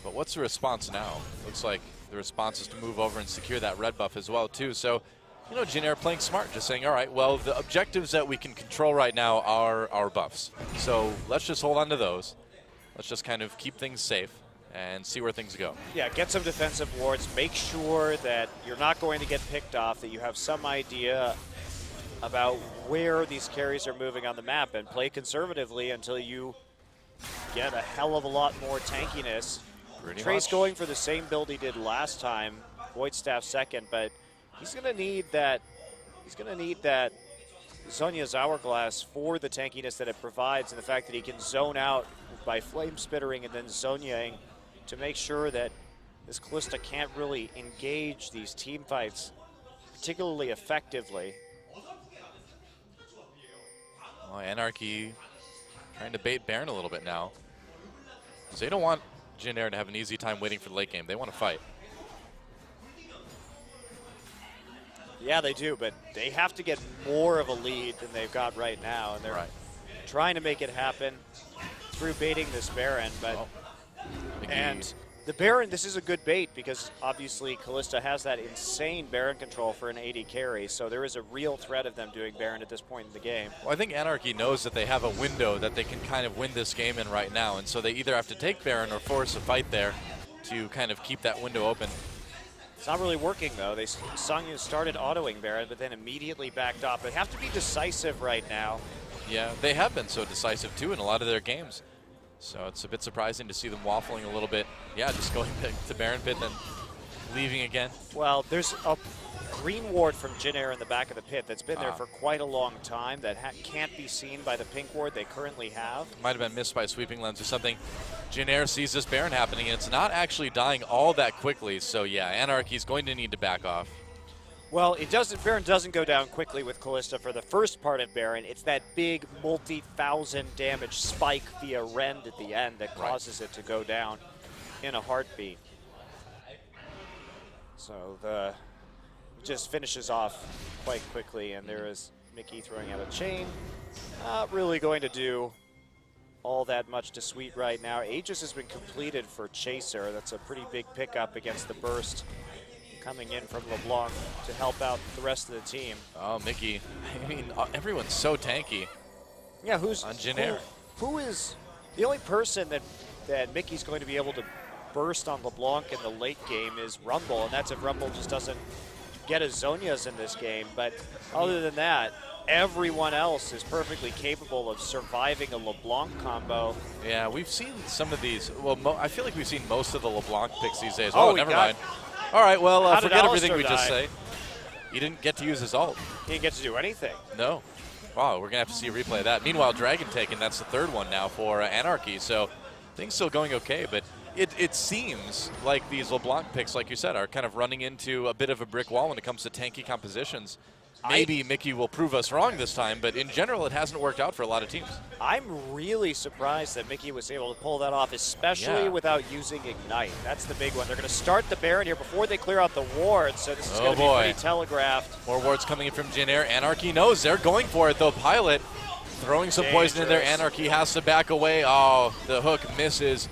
But what's the response now? Looks like the response is to move over and secure that red buff as well, too. So, Jinair playing smart, just saying, all right, well, the objectives that we can control right now are our buffs. So let's just hold on to those. Let's just kind of keep things safe and see where things go. Yeah, get some defensive wards. Make sure that you're not going to get picked off, that you have some idea about where these carries are moving on the map, and play conservatively until you get a hell of a lot more tankiness. Trace going for the same build he did last time, Void Staff second, but he's going to need that. He's going to need that Zhonya's Hourglass for the tankiness that it provides, and the fact that he can zone out by Flame Spittering and then Zonyaing to make sure that this Kalista can't really engage these team fights particularly effectively. Well, Anarchy trying to bait Baron a little bit now. So they don't want Jin Air to have an easy time waiting for the late game. They want to fight. Yeah, they do, but they have to get more of a lead than they've got right now, and they're trying to make it happen through baiting this Baron. But and the Baron, this is a good bait because obviously Kalista has that insane Baron control for an AD carry, so there is a real threat of them doing Baron at this point in the game. Well, I think Anarchy knows that they have a window that they can kind of win this game in right now, and so they either have to take Baron or force a fight there to kind of keep that window open. It's not really working, though. Sangyu started autoing Baron, but then immediately backed off. They have to be decisive right now. Yeah, they have been so decisive, too, in a lot of their games. So it's a bit surprising to see them waffling a little bit. Yeah, just going back to Baron pit, then leaving again. Well, there's a green ward from Jin Air in the back of the pit that's been there for quite a long time that can't be seen by the pink ward they currently have. Might have been missed by a sweeping lens or something. Jin Air sees this Baron happening, and it's not actually dying all that quickly. So yeah, Anarchy's going to need to back off. Well, Baron doesn't go down quickly with Kalista for the first part of Baron. It's that big multi-thousand damage spike via Rend at the end that causes it to go down in a heartbeat. So the just finishes off quite quickly, and there is Mickey throwing out a chain. Not really going to do all that much to Sweet right now. Aegis has been completed for Chaser. That's a pretty big pickup against the burst coming in from LeBlanc to help out the rest of the team. Oh, Mickey. I mean, everyone's so tanky. Yeah, who's on Jin Air? Who is the only person that Mickey's going to be able to burst on LeBlanc in the late game is Rumble, and that's if Rumble just doesn't get his Zonias in this game. But other than that, everyone else is perfectly capable of surviving a LeBlanc combo. Yeah, we've seen some of these. Well, I feel like we've seen most of the LeBlanc picks these days. Oh, never mind. All right, well, forget everything we just say. say. He didn't get to use his ult. He didn't get to do anything. No. Wow, we're going to have to see a replay of that. Meanwhile, Dragon taken, that's the third one now for Anarchy. So things still going okay, but it seems like these LeBlanc picks, like you said, are kind of running into a bit of a brick wall when it comes to tanky compositions. Maybe Mickey will prove us wrong this time, but in general, it hasn't worked out for a lot of teams. I'm really surprised that Mickey was able to pull that off, especially without using Ignite. That's the big one. They're going to start the Baron here before they clear out the ward, so this is going to be pretty telegraphed. More wards coming in from Jin Air. Anarchy knows they're going for it, though. Pilot throwing some poison in there. Anarchy has to back away. Oh, the hook misses.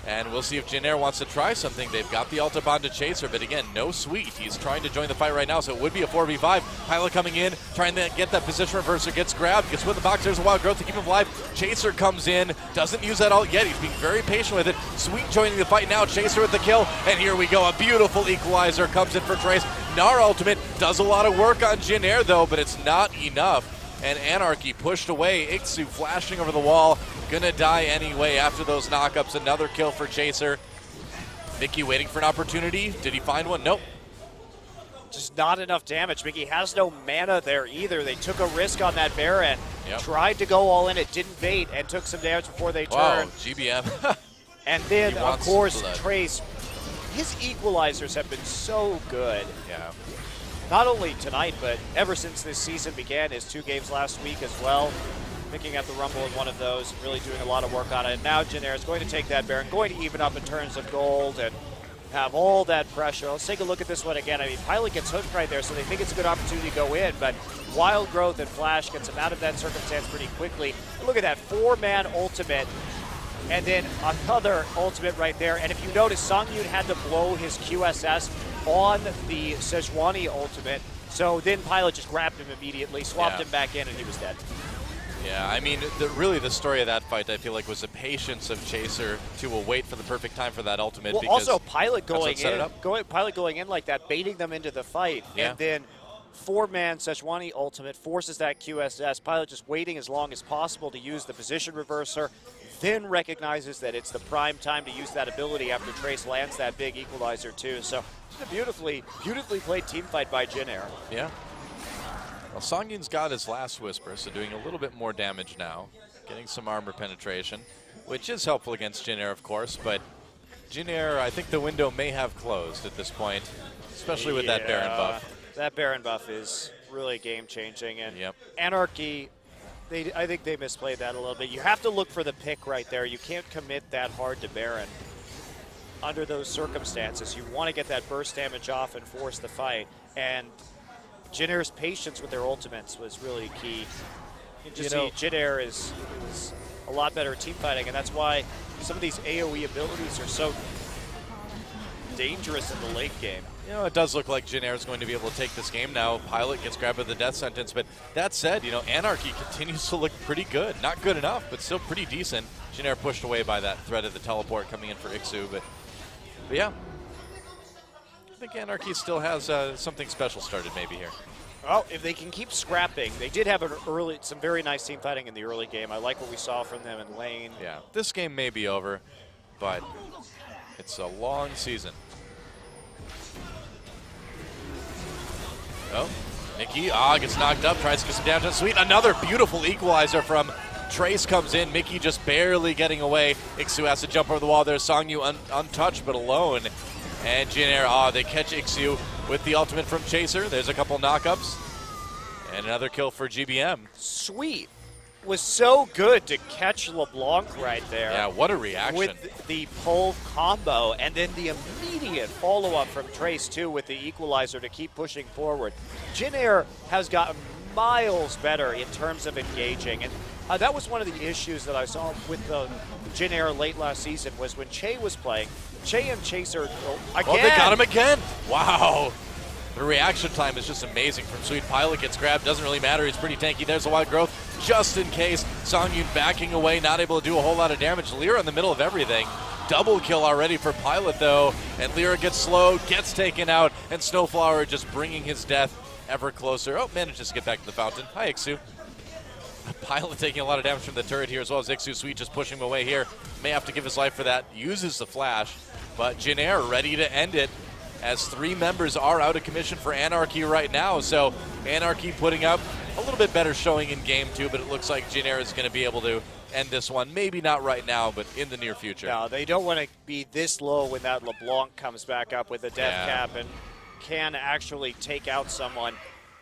And we'll see if Jin Air wants to try something. They've got the Ultabond to Chaser, but again, no Sweet. He's trying to join the fight right now, so it would be a 4v5. Pilot coming in, trying to get that position reverser, gets grabbed, gets with the box. There's a wild growth to keep him alive. Chaser comes in, doesn't use that ult yet. He's being very patient with it. Sweet joining the fight now. Chaser with the kill, and here we go. A beautiful equalizer comes in for Trace. Gnar ultimate does a lot of work on Jin Air, though, but it's not enough. And Anarchy pushed away. Ixu flashing over the wall. Gonna die anyway after those knockups. Another kill for Chaser. Mickey waiting for an opportunity. Did he find one? Nope. Just not enough damage. Mickey has no mana there either. They took a risk on that Baron. Tried to go all in. It didn't bait and took some damage before they turned. GBM. And then, of course, Trace. His equalizers have been so good. Yeah. Not only tonight, but ever since this season began, his 2 games last week as well. Picking up the Rumble in one of those, really doing a lot of work on it. And now Jin Air is going to take that Baron, going to even up in terms of gold and have all that pressure. Let's take a look at this one again. I mean, Pilot gets hooked right there, so they think it's a good opportunity to go in, but Wild Growth and Flash gets him out of that circumstance pretty quickly. And look at that 4-man ultimate, and then another ultimate right there. And if you notice, Songyun had to blow his QSS on the Sejuani ultimate, so then Pilot just grabbed him immediately, swapped him back in, and he was dead. Yeah, I mean, really the story of that fight, I feel like, was the patience of Chaser to wait for the perfect time for that ultimate. Well, because also Pilot going in, Pilot going in like that, baiting them into the fight, and then 4-man Sejuani ultimate forces that QSS. Pilot just waiting as long as possible to use the position reverser, then recognizes that it's the prime time to use that ability after Trace lands that big equalizer too. So just a beautifully played team fight by Jin Air. Yeah. Well, Songyun's got his last Whisper, so doing a little bit more damage now. Getting some armor penetration, which is helpful against Jin Air, of course, but Jin Air, I think the window may have closed at this point, especially with that Baron buff. That Baron buff is really game-changing, and Anarchy I think they misplayed that a little bit. You have to look for the pick right there. You can't commit that hard to Baron under those circumstances. You want to get that burst damage off and force the fight. And Jin Air's patience with their ultimates was really key. You just see Jin Air is a lot better at team fighting, and that's why some of these AoE abilities are so dangerous in the late game. You know, it does look like Jin Air is going to be able to take this game now. Pilot gets grabbed with the death sentence, but that said, you know, Anarchy continues to look pretty good. Not good enough, but still pretty decent. Jin Air pushed away by that threat of the teleport coming in for Ixu, but yeah. I think Anarchy still has something special started maybe here. Well, if they can keep scrapping, they did have some very nice team fighting in the early game. I like what we saw from them in lane. Yeah, this game may be over, but it's a long season. Oh, Mickey, gets knocked up, tries to get some damage on Sweet. Another beautiful equalizer from Trace comes in. Mickey just barely getting away. Ixu has to jump over the wall. There's Songyu untouched but alone. And Jin Air, they catch Ixu with the ultimate from Chaser. There's a couple knockups. And another kill for GBM. Sweet was so good to catch LeBlanc right there. Yeah, what a reaction. With the pull combo, and then the immediate follow-up from Trace, too, with the equalizer to keep pushing forward. Jin Air has gotten miles better in terms of engaging, and that was one of the issues that I saw with Jin Air late last season, was when Che was playing. Che and Chaser again. Oh, they got him again. Wow. The reaction time is just amazing from Sweet. Pilot gets grabbed, doesn't really matter, he's pretty tanky. There's a wild growth just in case. Songyun backing away, not able to do a whole lot of damage. Lyra in the middle of everything. Double kill already for Pilot though, and Lyra gets slowed, gets taken out, and Snowflower just bringing his death ever closer. Oh, manages to get back to the fountain. Hi, Ixu. Pilot taking a lot of damage from the turret here, as well as Ixu. Sweet just pushing him away here. May have to give his life for that. Uses the flash, but Jin Air ready to end it, as 3 members are out of commission for Anarchy right now. So Anarchy putting up a little bit better showing in game 2, but it looks like Jin Air is going to be able to end this one. Maybe not right now, but in the near future. No, they don't want to be this low when that LeBlanc comes back up with a death cap and can actually take out someone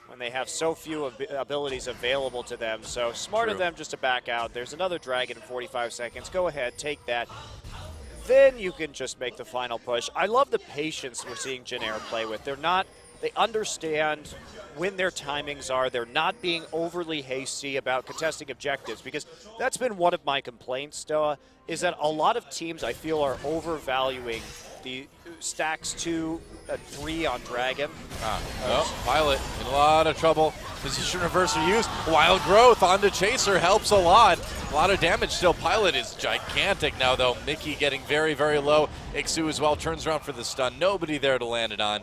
when they have so few abilities available to them. So smart of them just to back out. There's another dragon in 45 seconds. Go ahead, take that. Then you can just make the final push. I love the patience we're seeing Jin Air play with. They understand when their timings are. They're not being overly hasty about contesting objectives, because that's been one of my complaints, Stoa, is that a lot of teams I feel are overvaluing the stacks 2 and 3 on Dragon. Pilot in a lot of trouble. Position reversal used. Wild growth onto Chaser helps a lot. A lot of damage still. Pilot is gigantic now though. Mickey getting very, very low. Ixu as well turns around for the stun. Nobody there to land it on.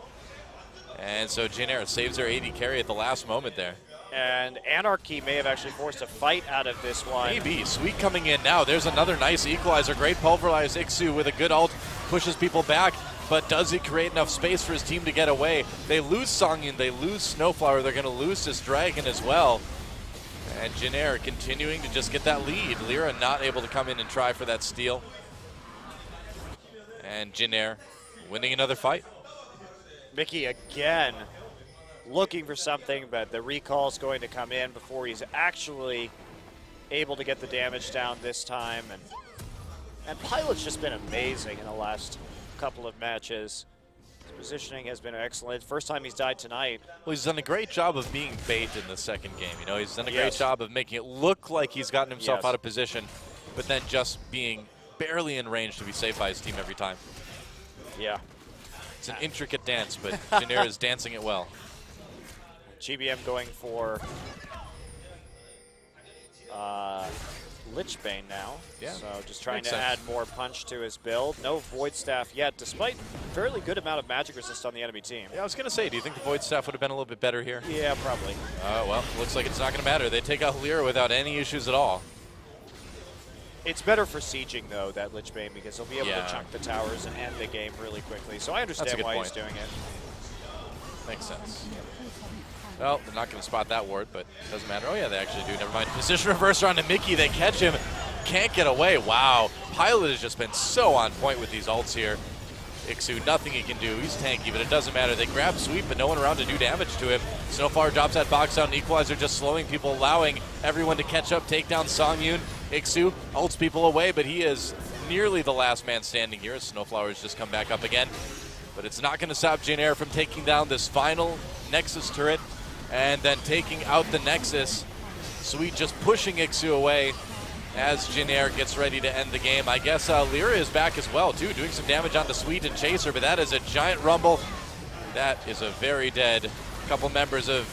And so Jin Air saves their AD carry at the last moment there. And Anarchy may have actually forced a fight out of this one. Maybe. Sweet coming in now. There's another nice equalizer. Great pulverize. Ixu with a good ult pushes people back. But does he create enough space for his team to get away? They lose Songyun. They lose Snowflower. They're going to lose this dragon as well. And Jin Air continuing to just get that lead. Lyra not able to come in and try for that steal. And Jin Air winning another fight. Mickey again looking for something, but the recall's going to come in before he's actually able to get the damage down this time. And Pilot's just been amazing in the last couple of matches. His positioning has been excellent. First time he's died tonight. Well, he's done a great job of being bait in the second game. You know, he's done a great job of making it look like he's gotten himself out of position, but then just being barely in range to be saved by his team every time. Yeah. It's an intricate dance, but Jin Air is dancing it well. GBM going for Lichbane now. Yeah. So just trying Makes to sense. add more punch to his build. No Void Staff yet, despite fairly good amount of magic resist on the enemy team. Yeah, I was going to say, do you think the Void Staff would have been a little bit better here? Yeah, probably. Well, looks like it's not going to matter. They take out Lyra without any issues at all. It's better for sieging, though, that Lichbane, because he'll be able to chunk the towers and end the game really quickly. So I understand why he's doing it. Makes sense. Well, they're not going to spot that ward, but it doesn't matter. Oh, yeah, they actually do. Never mind. Position reverser onto Mickey. They catch him. Can't get away. Wow. Pilot has just been so on point with these ults here. Ixu, nothing he can do. He's tanky, but it doesn't matter. They grab Sweep, but no one around to do damage to him. Snowflower drops that box out, and Equalizer just slowing people, allowing everyone to catch up, take down Songyun. Ixu ults people away, but he is nearly the last man standing here. Snowflower's just come back up again. But it's not going to stop Jin Air from taking down this final Nexus turret and then taking out the Nexus. Sweet just pushing Ixu away as Jin Air gets ready to end the game. I guess Lyra is back as well, too, doing some damage onto Sweet and Chaser, but that is a giant rumble. That is a very dead couple members of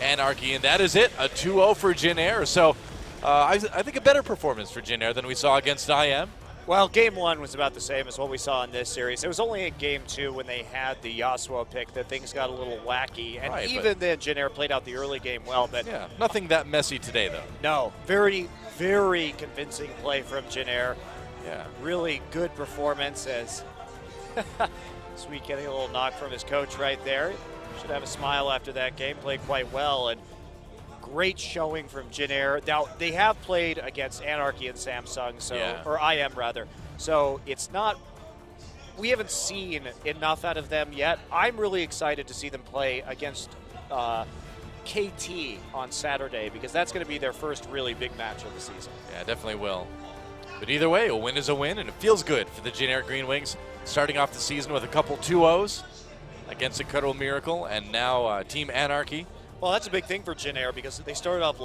Anarchy, and that is it, a 2-0 for Jin Air. So I think a better performance for Jin Air than we saw against IM. Well, game 1 was about the same as what we saw in this series. It was only in game 2 when they had the Yasuo pick that things got a little wacky. And right, even then, Jin Air played out the early game well. But yeah, nothing that messy today, though. No, very, very convincing play from Jin Air. Yeah. Really good performance as Sweet getting a little knock from his coach right there. Should have a smile after that game. Played quite well. And great showing from Jin Air. Now, they have played against Anarchy and Samsung, so or IM rather. So it's not, we haven't seen enough out of them yet. I'm really excited to see them play against KT on Saturday because that's going to be their first really big match of the season. Yeah, definitely will. But either way, a win is a win, and it feels good for the Jin Air Green Wings, starting off the season with a couple 2-0s against Incredible Miracle, and now Team Anarchy. Well, that's a big thing for Jin Air because they started off